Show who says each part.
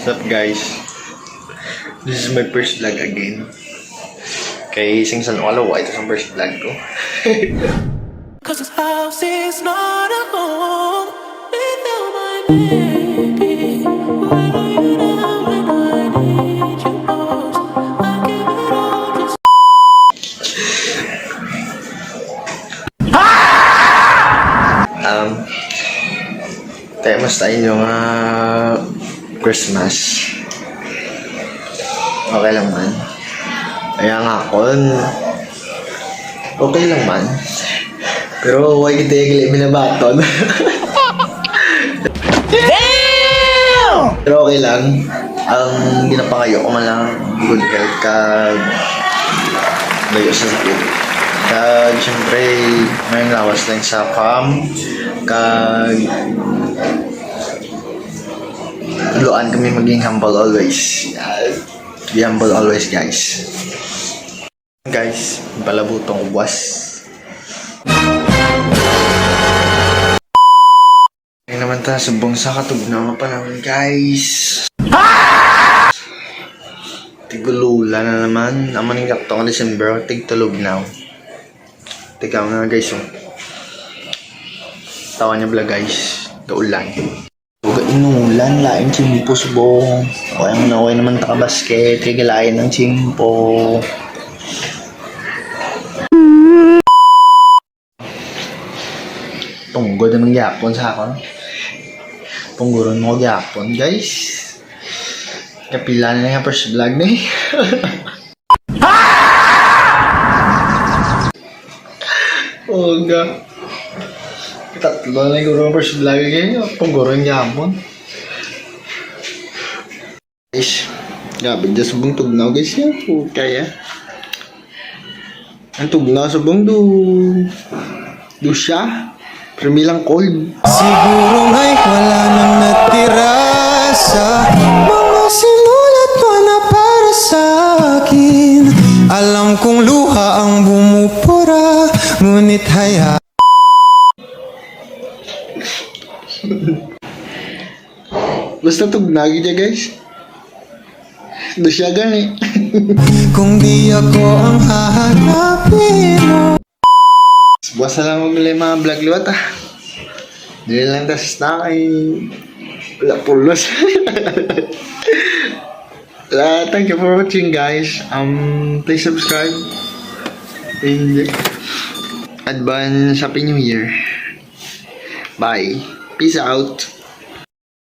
Speaker 1: What's up guys? This is my first vlog again. Kay Singsan Olawa, ito ang first vlog ko.
Speaker 2: Cause this house is not a home without my baby. Where are you now when I need you most? I give it all just
Speaker 1: Tayo mas tayo yung Christmas. Okay lang man. Kaya nga kon. Okay lang man. Pero huwag kita yung minabaton. Pero okay lang. Ang ginapangayo ko man lang good health kag layo sa sakit. Kag syempre may lawas lang sa cam. Kag luan kami maging humble always. Be humble always guys. Guys, balabutong ubwas. Ngayon naman ta, subong sa katugnawa pa naman guys. Tigulula na naman. Amaning kakto ng December, tigtulog na. Tigkaw nga guys oh. Tawa niya bala guys. Kaulan. Huwag inulan, laing chimpo subong. Okay naman takabasket, kagalayan ng chimpo. Tunggod na ng yapon sa akin. Tungguron mo yapon guys. Kapila na nga first vlog na eh. Oh god. Tatlo na yung first vlog ngayon. Tungguron yapon. Guys, gabi dyan subong tugnaw guys yan. Kaya. Ang tugnaw subong do siya. Permilang cold.
Speaker 3: Siguro nga'y wala nang natira sa mga sinulat mo na para sa akin. Alam kong luha ang bumupura, ngunit haya.
Speaker 1: Basta tugnagi niya guys. Do siya gani.
Speaker 3: Kung di ako ang hahanapin mo.
Speaker 1: Buwasa lang mag-ilay mga vlog liwat ah. Dili lang ta sa snack ay wala pulos. Thank you for watching guys. Please subscribe. And advance Happy New Year. Bye. Peace out.